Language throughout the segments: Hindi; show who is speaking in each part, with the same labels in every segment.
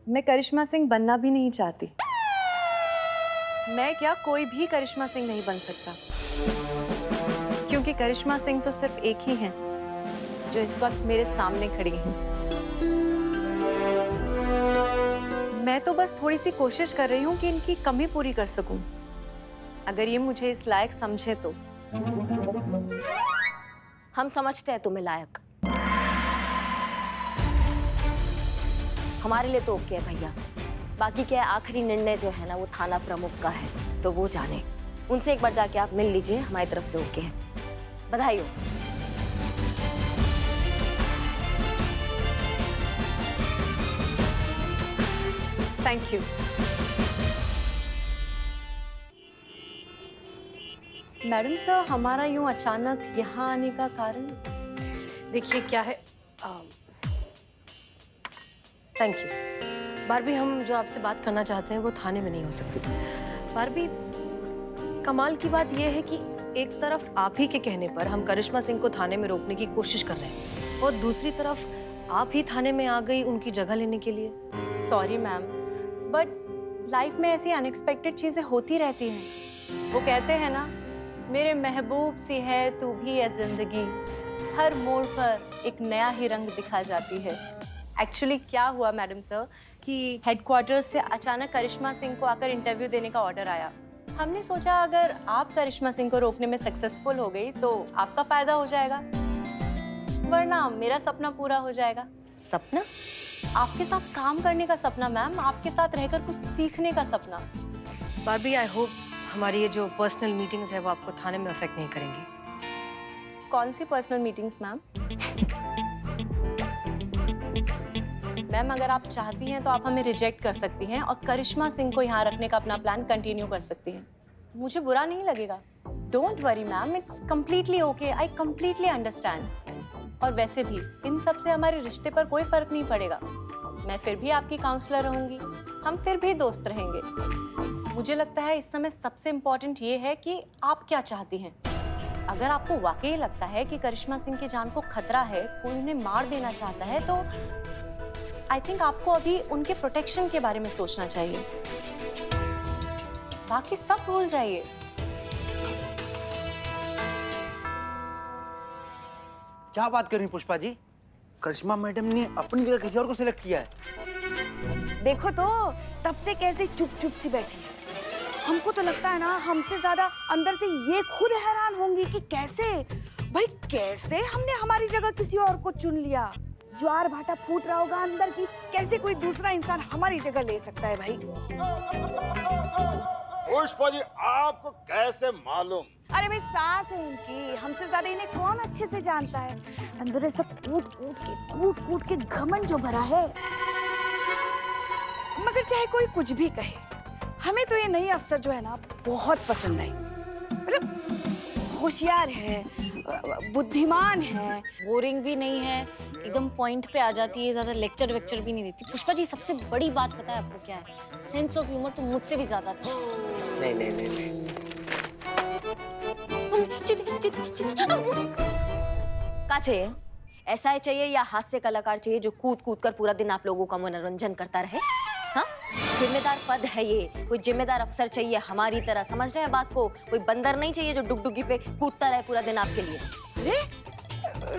Speaker 1: मैं करिश्मा सिंह बनना भी नहीं चाहती। मैं क्या, कोई भी करिश्मा सिंह नहीं बन सकता, क्योंकि करिश्मा सिंह तो सिर्फ एक ही हैं जो इस वक्त मेरे सामने खड़ी हैं। मैं तो बस थोड़ी सी कोशिश कर रही हूँ कि इनकी कमी पूरी कर सकूं। अगर ये मुझे इस लायक समझे तो।
Speaker 2: हम समझते हैं तुम्हें लायक। हमारे लिए तो ओके है भैया। बाकी क्या है, आखिरी निर्णय जो है ना वो थाना प्रमुख का है, तो वो जाने। उनसे एक बार जाके आप मिल लीजिए, हमारी तरफ से ओके है। बधाई हो।
Speaker 1: Thank you. मैडम सर, हमारा यूं अचानक यहाँ आने का कारण?
Speaker 3: देखिए क्या है, थैंक यू बारबी। हम जो आपसे बात करना चाहते हैं वो थाने में नहीं हो सकती। बारबी, कमाल की बात यह है कि एक तरफ आप ही के कहने पर हम करिश्मा सिंह को थाने में रोकने की कोशिश कर रहे हैं और दूसरी तरफ आप ही थाने में आ गई उनकी जगह लेने के लिए।
Speaker 1: सॉरी मैम, बट लाइफ में ऐसी अनएक्सपेक्टेड चीजें होती रहती हैं। वो कहते हैं ना, मेरे महबूब सी है तू भी है जिंदगी, हर मोड़ पर एक नया ही रंग दिखा जाती है। एक्चुअली क्या हुआ मैडम सर कि हेडक्वार्टर से अचानक करिश्मा सिंह को आकर इंटरव्यू देने का ऑर्डर आया। हमने सोचा अगर आप करिश्मा सिंह को रोकने में सक्सेसफुल हो गई तो आपका फायदा हो जाएगा, वरना मेरा सपना पूरा हो जाएगा।
Speaker 2: सपना?
Speaker 1: आपके साथ काम करने का सपना मैम, आपके साथ रहकर कुछ सीखने का सपना।
Speaker 3: बारबी, आई होप हमारी ये जो पर्सनल मीटिंग्स है वो आपको थाने में अफेक्ट नहीं करेंगी।
Speaker 1: कौन सी पर्सनल मीटिंग्स मैम? मैम, अगर आप चाहती हैं तो आप हमें रिजेक्ट कर सकती हैं और करिश्मा सिंह को यहाँ रखने का अपना प्लान कंटिन्यू कर सकती हैं। मुझे बुरा नहीं लगेगा। Don't worry ma'am, it's completely okay, I completely understand. और वैसे भी इन सब से हमारे रिश्ते पर कोई फर्क नहीं पड़ेगा। मैं फिर भी आपकी काउंसलर रहूंगी, हम फिर भी दोस्त रहेंगे। मुझे लगता है इस समय सबसे इम्पोर्टेंट ये है कि आप क्या चाहती हैं। अगर आपको वाकई लगता है कि करिश्मा सिंह की जान को खतरा है, कोई उन्हें मार देना चाहता है, तो आई थिंक आपको अभी उनके प्रोटेक्शन के बारे में सोचना चाहिए। बाकी सब भूल जाइए।
Speaker 4: क्या बात कर रही पुष्पा जी? करिश्मा मैडम ने अपनी जगह किसी और को सिलेक्ट किया है।
Speaker 5: देखो तो तब से कैसे चुप चुप सी बैठी है। हमको तो लगता है ना हमसे ज्यादा अंदर से ये खुद हैरान होंगी कि कैसे हमने हमारी जगह किसी और को चुन लिया। ज्वार भाटा फूट रहा होगा अंदर की, कैसे कोई दूसरा इंसान हमारी जगह ले सकता है भाई।
Speaker 6: पुष्पा जी, आपको कैसे मालूम?
Speaker 5: अरे भाई, सास है इनकी, हमसे ज्यादा इन्हें कौन अच्छे से जानता है। अंदर ऐसा कूट कूट के घमंड जो भरा है। मगर चाहे कोई कुछ भी कहे, हमें तो ये नई अफसर जो है ना बहुत पसंद आई। मतलब होशियार है, बुद्धिमान है,
Speaker 7: बोरिंग भी नहीं है, एकदम पॉइंट पे आ जाती है, ज्यादा लेक्चर वेक्चर भी नहीं देती। पुष्पा जी, सबसे बड़ी बात पता है आपको क्या है? सेंस ऑफ ह्यूमर तो मुझसे भी ज्यादा अच्छा।
Speaker 4: नहीं नहीं नहीं नहीं,
Speaker 2: क्या चाहिए? ऐसा ही चाहिए या हास्य कलाकार चाहिए जो कूद कूद कर पूरा दिन आप लोगों का मनोरंजन करता रहे? हाँ, जिम्मेदार पद है ये, कोई जिम्मेदार अफसर चाहिए हमारी तरह, समझ रहे हैं बात को? कोई बंदर नहीं चाहिए जो डुगडुगी पे कूदता रहे पूरा दिन आपके लिए।
Speaker 5: अरे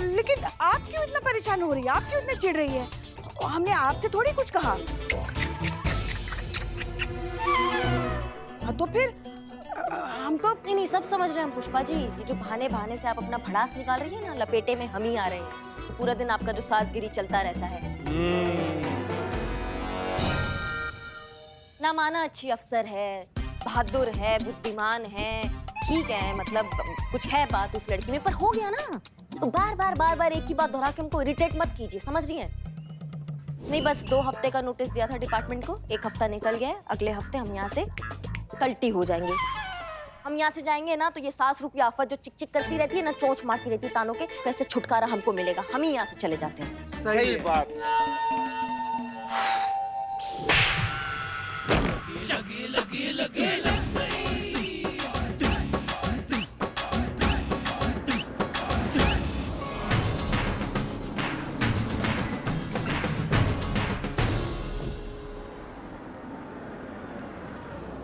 Speaker 5: लेकिन आप क्यों इतना परेशान हो रही है? आप क्यों इतना चिढ़ रही है? हमने आपसे थोड़ी कुछ कहा। हाँ तो फिर हम तो
Speaker 2: नहीं, सब समझ रहे हैं पुष्पा जी। ये जो बहाने से आप अपना भड़ास निकाल रही है ना, लपेटे में हम ही आ रहे हैं, तो पूरा दिन आपका जो सासगिरी चलता रहता है। ना माना अच्छी अफसर है, बहादुर है, बुद्धिमान है, ठीक है, मतलब कुछ है बात उस लड़की में, पर हो गया ना। तो बार बार एक ही बात दोहरा के हमको इरिटेट मत कीजिए, समझ रही हैं? नहीं, बस 2 हफ्ते का नोटिस दिया था डिपार्टमेंट को, 1 हफ्ता निकल गया है। अगले हफ्ते हम यहाँ से कल्टी हो जाएंगे। हम यहाँ से जाएंगे ना तो ये सास रूपी आफत जो चिक चिक करती रहती है ना, चोंच मारती रहती है तानों के, कैसे छुटकारा हमको मिलेगा? हम ही यहाँ से चले जाते हैं।
Speaker 6: सही बात।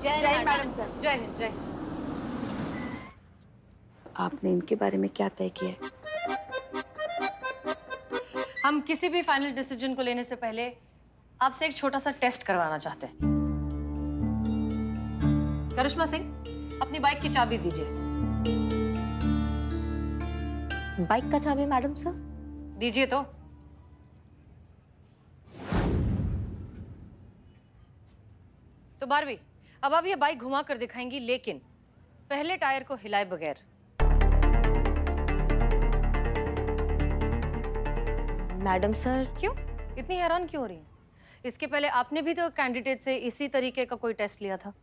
Speaker 5: जय मैडम सर।
Speaker 3: जय हिंद जय।
Speaker 5: आपने इनके बारे में क्या तय किया है?
Speaker 3: हम किसी भी फाइनल डिसीजन को लेने से पहले आपसे एक छोटा सा टेस्ट करवाना चाहते हैं। करिश्मा सिंह, अपनी बाइक की चाबी दीजिए।
Speaker 2: बाइक का चाबी मैडम सर?
Speaker 3: दीजिए तो। तो बारवी, अब आप ये बाइक घुमा कर दिखाएंगी, लेकिन पहले टायर को हिलाए बगैर।
Speaker 2: मैडम सर
Speaker 3: क्यों इतनी हैरान क्यों हो रही हैं? इसके पहले आपने भी तो कैंडिडेट से इसी तरीके का कोई टेस्ट लिया था।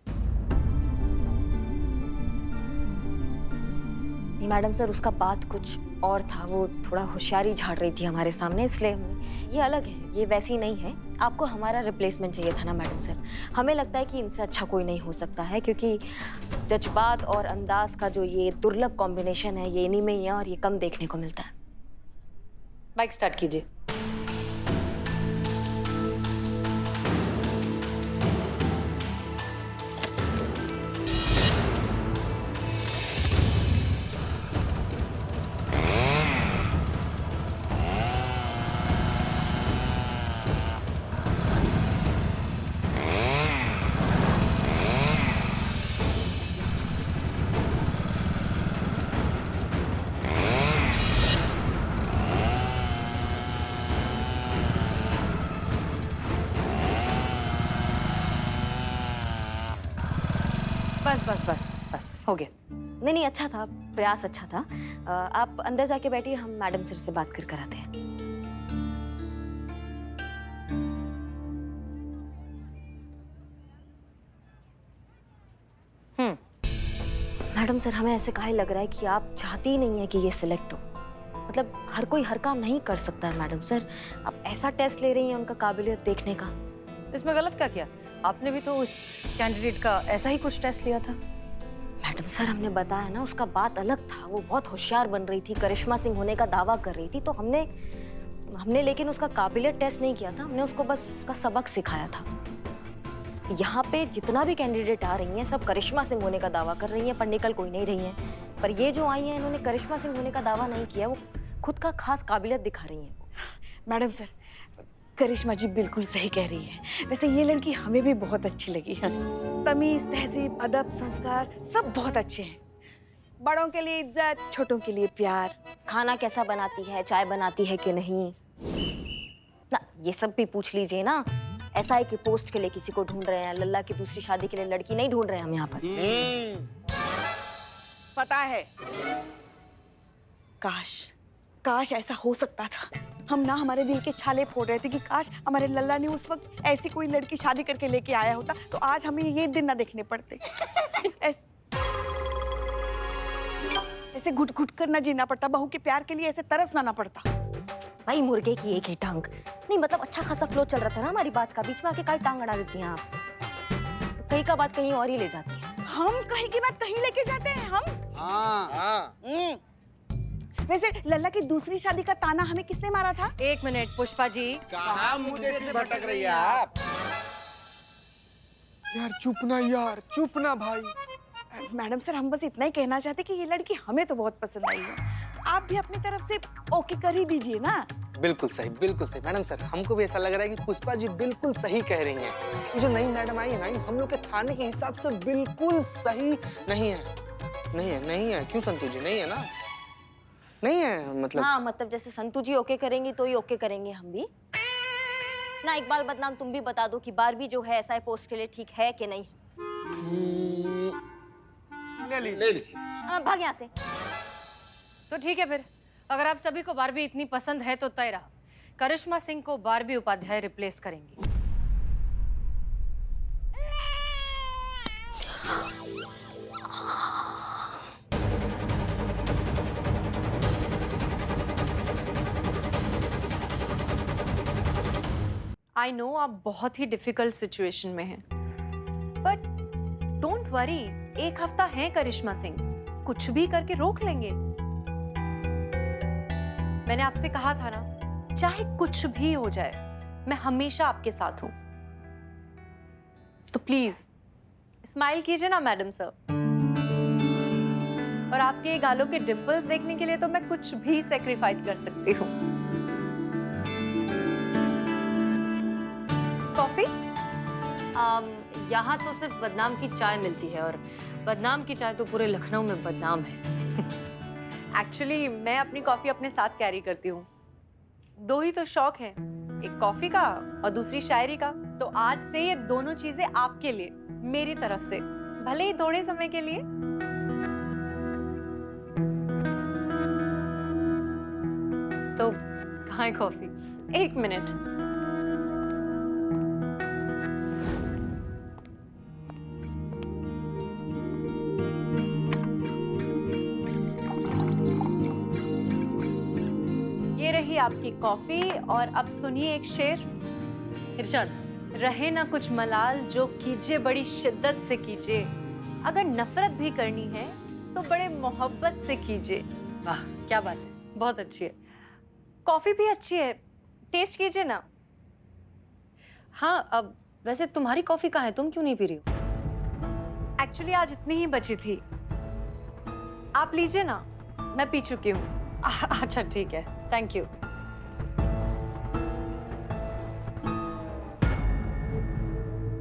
Speaker 2: नहीं मैडम सर, उसका बात कुछ और था। वो थोड़ा होशियारी झाड़ रही थी हमारे सामने, इसलिए ये अलग है, ये वैसी नहीं है। आपको हमारा रिप्लेसमेंट चाहिए था ना मैडम सर। हमें लगता है कि इनसे अच्छा कोई नहीं हो सकता है, क्योंकि जज्बात और अंदाज का जो ये दुर्लभ कॉम्बिनेशन है, ये इन्हीं में ही है और ये कम देखने को मिलता है।
Speaker 3: बाइक स्टार्ट कीजिए। बस हो गया।
Speaker 2: नहीं, अच्छा था, प्रयास अच्छा था। आप अंदर जाके बैठिए, हम मैडम सर से बात कर कर आते हैं। मैडम सर, हमें ऐसे काहे लग रहा है कि आप चाहती ही नहीं है कि ये सिलेक्ट हो। मतलब हर कोई हर काम नहीं कर सकता है मैडम सर। आप ऐसा टेस्ट ले रही हैं उनका काबिलियत देखने का।
Speaker 3: इसमें गलत क्या किया? आपने भी तो उस कैंडिडेट का ऐसा ही कुछ टेस्ट लिया था।
Speaker 2: मैडम सर, हमने बताया ना, उसका बात अलग था। वो बहुत होशियार बन रही थी, करिश्मा सिंह होने का दावा कर रही थी, तो हमने लेकिन उसका काबिलियत टेस्ट नहीं किया था। हमने उसको बस उसका सबक सिखाया था। यहाँ पे जितना भी कैंडिडेट आ रही हैं, सब करिश्मा सिंह होने का दावा कर रही हैं, पर निकल कोई नहीं रही हैं। पर ये जो आई हैं, इन्होंने करिश्मा सिंह होने का दावा नहीं किया, वो खुद का खास काबिलियत दिखा रही हैं।
Speaker 5: मैडम सर, करिश्मा जी बिल्कुल सही कह रही है। वैसे ये लड़की हमें भी बहुत अच्छी लगी है। तमीज, तहजीब, अदब, संस्कार सब बहुत अच्छे हैं। बड़ों के लिए इज्जत, छोटों के लिए प्यार।
Speaker 2: खाना कैसा बनाती है, चाय बनाती है कि नहीं, ना ये सब भी पूछ लीजिए ना। SI के पोस्ट के लिए किसी को ढूंढ रहे हैं, लल्ला की दूसरी शादी के लिए लड़की नहीं ढूंढ रहे हैं हम यहाँ पर।
Speaker 5: पता है, काश ऐसा हो सकता था। हम ना हमारे दिल के छाले फोड़ रहे थे कि काश हमारे लल्ला ने उस वक्त ऐसी कोई लड़की शादी करके लेके आया होता, तो आज हमें ये दिन ना देखने पड़ते। ऐसे घुट घुट कर ना जीना पड़ता, बहू के प्यार के लिए ऐसे तरसना ना पड़ता।
Speaker 2: भाई मुर्गे की एक ही टांग। नहीं मतलब अच्छा खासा फ्लो चल रहा था ना हमारी बात का, बीच में आके काई टांग अड़ा देती हैं आप। कहीं का बात कहीं और ही ले जाती हैं।
Speaker 5: हम कहीं की बात कहीं लेके जाते हैं हम।
Speaker 6: हाँ।
Speaker 5: वैसे लल्ला की दूसरी शादी का ताना हमें किसने मारा था?
Speaker 3: 1 मिनट पुष्पा जी।
Speaker 6: कहाँ मुझे से भटक रही है आप?
Speaker 8: यार चुप ना भाई।
Speaker 5: मैडम सर, हम बस इतना ही कहना चाहते कि ये लड़की हमें तो बहुत पसंद आई है। आप भी अपनी तरफ से ओके कर ही दीजिए ना।
Speaker 8: बिल्कुल सही मैडम सर, हमको भी ऐसा लग रहा है कि पुष्पा जी बिल्कुल सही कह रही हैं। ये जो नई मैडम आई है ना, ये हम लोग के थाने के हिसाब से बिल्कुल सही नहीं है। क्यों संतू जी, नहीं है ना? नहीं है मतलब?
Speaker 2: हाँ मतलब जैसे संतू जी ओके करेंगी तो ही ओके करेंगे हम भी ना। इकबाल बदनाम तुम भी बता दो कि बारबी जो है SI पोस्ट के लिए ठीक है कि नहीं।
Speaker 6: ले लीजिए।
Speaker 2: भाग यहाँ से।
Speaker 3: तो ठीक है फिर, अगर आप सभी को बारबी इतनी पसंद है तो तय रहा, करिश्मा सिंह को बारबी उपाध्याय रिप्लेस करेंगी।
Speaker 1: आई नो आप बहुत ही डिफिकल्ट सिचुएशन में हैं, बट डोंट वरी, 1 हफ्ता है करिश्मा सिंह, कुछ भी करके रोक लेंगे। मैंने आपसे कहा था ना, चाहे कुछ भी हो जाए, मैं हमेशा आपके साथ हूं। तो प्लीज स्माइल कीजिए ना मैडम सर। और आपके ये गालों के डिंपल्स देखने के लिए तो मैं कुछ भी सेक्रीफाइस कर सकती हूँ। कॉफी?
Speaker 3: यहाँ तो सिर्फ बदनाम की चाय मिलती है, और बदनाम की चाय तो पूरे लखनऊ में बदनाम है।
Speaker 1: एक्चुअली मैं अपनी कॉफी अपने साथ कैरी करती हूँ। दो ही तो शौक है, एक कॉफी का और दूसरी शायरी का। तो आज से ये दोनों चीजें आपके लिए, मेरी तरफ से, भले ही थोड़े समय के लिए।
Speaker 3: तो कहाँ है कॉफी?
Speaker 1: एक मिनट। ये रही आपकी कॉफी। और अब सुनिए एक शेर।
Speaker 3: इरशाद।
Speaker 1: रहे ना कुछ मलाल जो कीजिए बड़ी शिद्दत से कीजिए, अगर नफरत भी करनी है तो बड़े मोहब्बत से कीजिए।
Speaker 3: वाह क्या बात है, बहुत अच्छी है।
Speaker 1: कॉफी भी अच्छी है, टेस्ट कीजिए ना।
Speaker 3: हाँ, अब वैसे तुम्हारी कॉफी कहाँ है, तुम क्यों नहीं पी रही हो?
Speaker 1: एक्चुअली आज इतनी ही बची थी, आप लीजिए ना, मैं पी चुकी हूँ।
Speaker 3: अच्छा ठीक है, थैंक यू।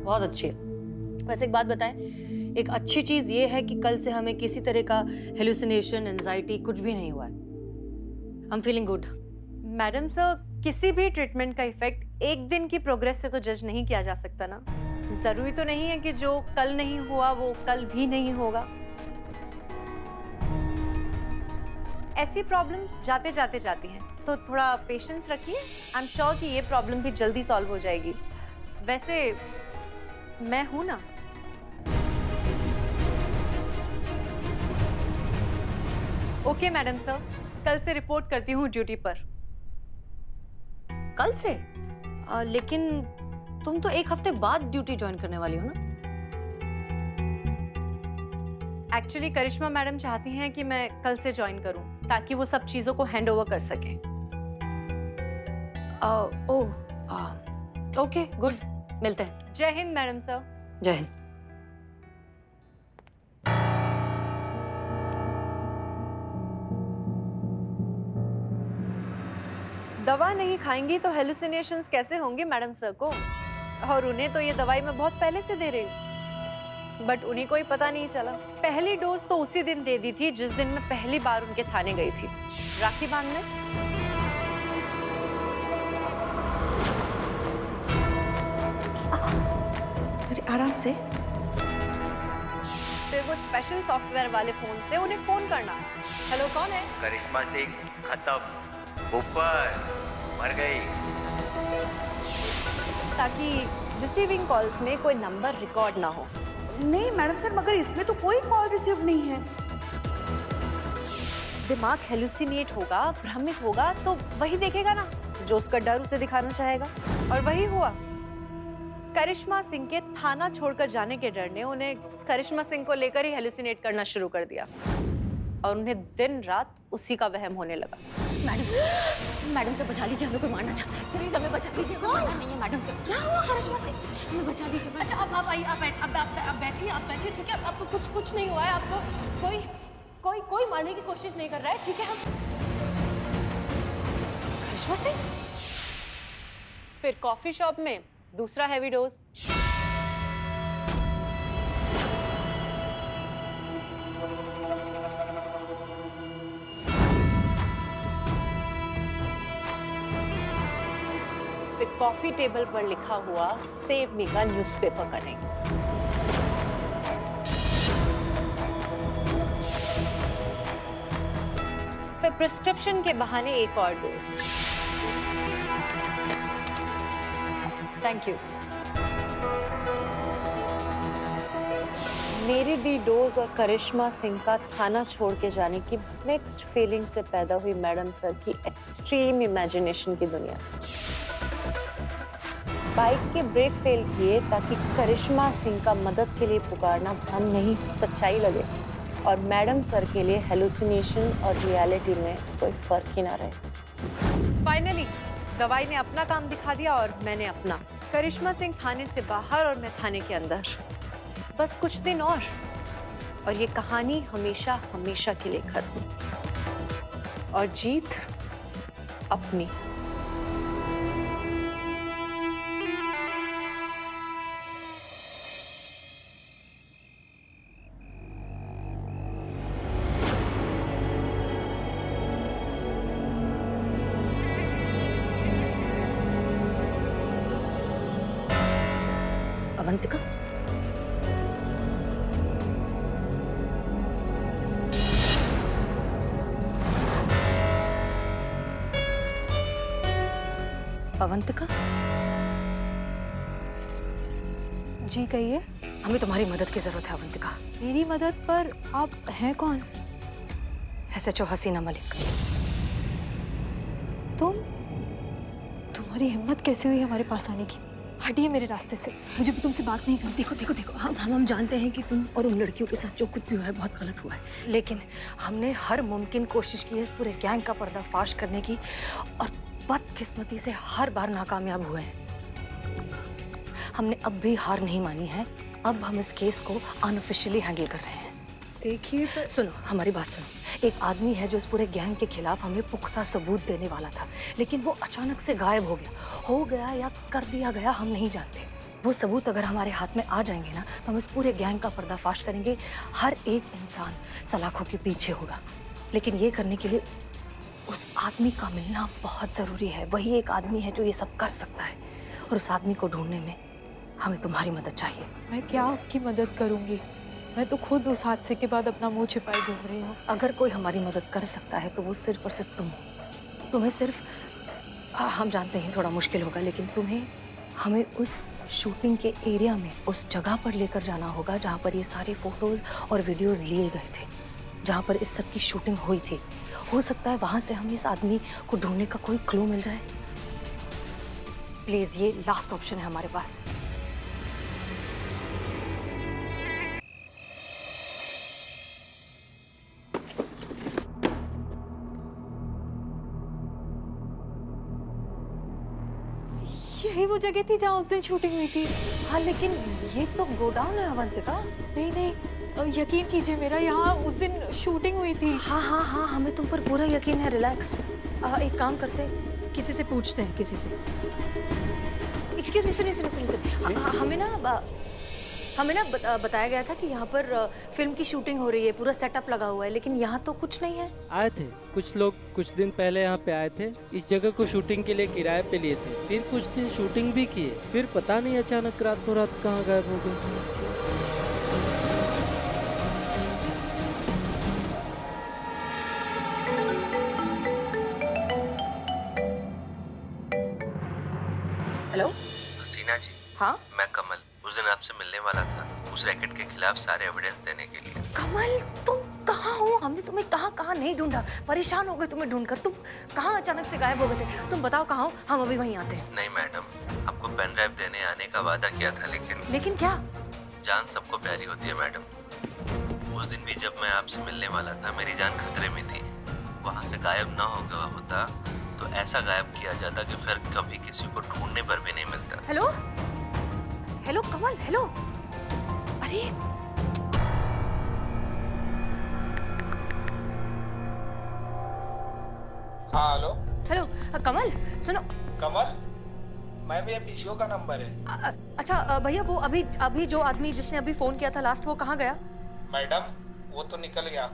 Speaker 3: बहुत अच्छी है। वैसे एक बात बताएं, एक अच्छी चीज ये है कि कल से हमें किसी तरह का हेलुसिनेशन, एंजाइटी कुछ भी नहीं हुआ है। I am feeling good.
Speaker 1: Madam sir, किसी भी ट्रीटमेंट का इफेक्ट एक दिन की प्रोग्रेस से तो जज नहीं किया जा सकता ना। जरूरी तो नहीं है कि जो कल नहीं हुआ वो कल भी नहीं होगा। ऐसी प्रॉब्लम्स जाते जाते जाती हैं, तो थोड़ा पेशेंस रखिए। आई एम श्योर कि ये प्रॉब्लम भी जल्दी सॉल्व हो जाएगी। वैसे मैं हूं ना। ओके मैडम सर, कल से रिपोर्ट करती हूँ ड्यूटी पर।
Speaker 3: कल से? लेकिन तुम तो एक हफ्ते बाद ड्यूटी ज्वाइन करने वाली हो ना?
Speaker 1: एक्चुअली करिश्मा मैडम चाहती हैं कि मैं कल से ज्वाइन करूं, ताकि वो सब चीजों को हैंड ओवर कर सकें।
Speaker 3: ओके गुड, मिलते हैं।
Speaker 1: जय हिंद मैडम सर।
Speaker 3: जय हिंद।
Speaker 1: दवा नहीं खाएंगी तो हेलुसिनेशंस कैसे होंगे मैडम सर को? और उन्हें तो ये दवाई मैं बहुत पहले से दे रही हूँ, बट उन्हीं को ही पता नहीं चला। पहली डोज तो उसी दिन दे दी थी जिस दिन मैं पहली बार उनके थाने गई थी, राखी बांधने।
Speaker 5: अरे आराम से।
Speaker 1: फिर वो स्पेशल सॉफ्टवेयर वाले फोन से उन्हें फोन करना।
Speaker 3: हेलो, कौन है?
Speaker 9: करिश्मा सिंह खत्म, ऊपर मर गई।
Speaker 1: ताकि रिसीविंग कॉल्स में कोई नंबर रिकॉर्ड ना हो।
Speaker 5: नहीं मैडम सर, मगर इसमें तो कोई कॉल रिसीव नहीं है।
Speaker 1: दिमाग हेलुसिनेट होगा, भ्रमित होगा, तो वही देखेगा ना जो उसका डर उसे दिखाना चाहेगा। और वही हुआ। करिश्मा सिंह के थाना छोड़कर जाने के डर ने उन्हें करिश्मा सिंह को लेकर ही हेलुसिनेट करना शुरू कर दिया, और उन्हें दिन रात उसी का वहम होने लगा।
Speaker 2: मैडम से बचा लीजिए, हमें कोई मारना चाहता है। प्लीज हमें बचा लीजिए। कौन नहीं है मैडम से? क्या हुआ करिश्मा से? हमें बचा लीजिए।
Speaker 3: अच्छा आप आइए, आप बैठिए, ठीक है? आपको कुछ नहीं हुआ है। आपको कोई मारने की कोशिश नहीं कर रहा है, ठीक है? हम करिश्मा से
Speaker 1: फिर कॉफी शॉप में दूसरा हैवी डोज। फिर कॉफी टेबल पर लिखा हुआ सेव मी का न्यूज़पेपर कटिंग। फिर प्रिस्क्रिप्शन के बहाने एक और डोज।
Speaker 3: Thank you.
Speaker 1: मेरी दी डोज और करिश्मा सिंह का थाना छोड़ के जाने की मिक्स्ड फीलिंग से पैदा हुई मैडम सर की एक्सट्रीम इमेजिनेशन की दुनिया। बाइक के ब्रेक फेल किए ताकि करिश्मा सिंह का मदद के लिए पुकारना भ्रम नहीं सच्चाई लगे, और मैडम सर के लिए हेलुसिनेशन और रियलिटी में कोई फर्क ही ना रहे। फाइनली दवाई ने अपना काम दिखा दिया और मैंने अपना। करिश्मा सिंह थाने से बाहर और मैं थाने के अंदर। बस कुछ दिन और ये कहानी हमेशा हमेशा के लिए खत्म, और जीत अपनी।
Speaker 3: अवंतिका, अवंतिका,
Speaker 1: जी कहिए।
Speaker 3: हमें तुम्हारी मदद की जरूरत है अवंतिका।
Speaker 1: मेरी मदद? पर आप हैं कौन?
Speaker 3: SHO हसीना मलिक।
Speaker 1: तुम्हारी हिम्मत कैसे हुई हमारे पास आने की? हटिए मेरे रास्ते से, मुझे भी तुमसे बात नहीं करनी।
Speaker 3: देखो देखो देखो, हम जानते हैं कि तुम और उन लड़कियों के साथ जो कुछ भी हुआ है बहुत गलत हुआ है, लेकिन हमने हर मुमकिन कोशिश की है इस पूरे गैंग का पर्दाफाश करने की, और बदकिस्मती से हर बार नाकामयाब हुए हैं। हमने अब भी हार नहीं मानी है। अब हम इस केस को अनऑफिशियली हैंडल कर रहे हैं।
Speaker 1: देखिए
Speaker 3: सुनो, हमारी बात सुनो। एक आदमी है जो इस पूरे गैंग के खिलाफ हमें पुख्ता सबूत देने वाला था, लेकिन वो अचानक से गायब हो गया या कर दिया गया, हम नहीं जानते। वो सबूत अगर हमारे हाथ में आ जाएंगे ना, तो हम इस पूरे गैंग का पर्दाफाश करेंगे। हर एक इंसान सलाखों के पीछे होगा, लेकिन ये करने के लिए उस आदमी का मिलना बहुत जरूरी है। वही एक आदमी है जो ये सब कर सकता है, और उस आदमी को ढूंढने में हमें तुम्हारी मदद चाहिए।
Speaker 1: मैं क्या आपकी मदद करूंगी? मैं तो खुद उस हादसे के बाद अपना मुंह छिपाए घूम रही हूँ।
Speaker 3: अगर कोई हमारी मदद कर सकता है तो वो सिर्फ और सिर्फ तुम हो। तुम्हें सिर्फ हम जानते हैं थोड़ा मुश्किल होगा, लेकिन तुम्हें हमें उस शूटिंग के एरिया में, उस जगह पर लेकर जाना होगा जहाँ पर ये सारे फोटोज और वीडियोस लिए गए थे, जहाँ पर इस सब की शूटिंग हुई थी। हो सकता है वहाँ से हमें इस आदमी को ढूंढने का कोई क्लू मिल जाए। प्लीज, ये लास्ट ऑप्शन है हमारे पास।
Speaker 1: यही वो जगह थी जहाँ उस दिन शूटिंग हुई थी।
Speaker 3: हाँ, लेकिन ये तो गोडाउन है अवंतिका।
Speaker 1: नहीं, यकीन कीजिए मेरा, यहाँ उस दिन शूटिंग हुई थी।
Speaker 3: हाँ हाँ हाँ, हमें तुम पर पूरा यकीन है। रिलैक्स। एक काम करते हैं, किसी से पूछते हैं, किसी से। एक्सक्यूज मी, सुनिए। हमें ना बताया गया था कि यहाँ पर फिल्म की शूटिंग हो रही है, पूरा सेटअप लगा हुआ है, लेकिन यहाँ तो कुछ नहीं है।
Speaker 10: आए थे कुछ लोग, कुछ दिन पहले यहाँ पे आए थे। इस जगह को शूटिंग के लिए किराए पे लिए थे, फिर कुछ दिन शूटिंग भी किए, फिर पता नहीं अचानक रातों रात कहाँ गायब हो गए।
Speaker 3: हेलो
Speaker 9: हसीना जी,
Speaker 3: हाँ
Speaker 9: मैं कमल उस दिन आपसे मिलने वाला था, उस रैकेट के खिलाफ सारे एविडेंस देने के लिए।
Speaker 3: कमल, तुम कहाँ हो? हमने तुम्हें कहाँ नहीं ढूंढा, परेशान हो गए तुम्हें ढूंढकर। तुम कहाँ अचानक से गायब हो गए थे? तुम बताओ कहाँ हो, हम अभी वहीं आते हैं।
Speaker 9: नहीं मैडम, आपको पेन ड्राइव देने आने का वादा किया था,
Speaker 3: लेकिन क्या?
Speaker 9: जान सबको प्यारी होती है मैडम। उस दिन भी जब मैं आपसे मिलने वाला था, मेरी जान खतरे में थी। वहाँ से गायब ना हो गया होता तो ऐसा गायब किया जाता कि फिर कभी किसी को ढूंढने पर भी नहीं मिलता।
Speaker 3: हेलो कमल, हेलो। अरे
Speaker 6: हाँ हेलो
Speaker 3: कमल, सुनो।
Speaker 6: कमल, मैं भी पीसीओ का नंबर है।
Speaker 3: अच्छा भैया, वो अभी जो आदमी जिसने अभी फोन किया था लास्ट, वो कहाँ गया?
Speaker 6: मैडम, वो तो निकल गया।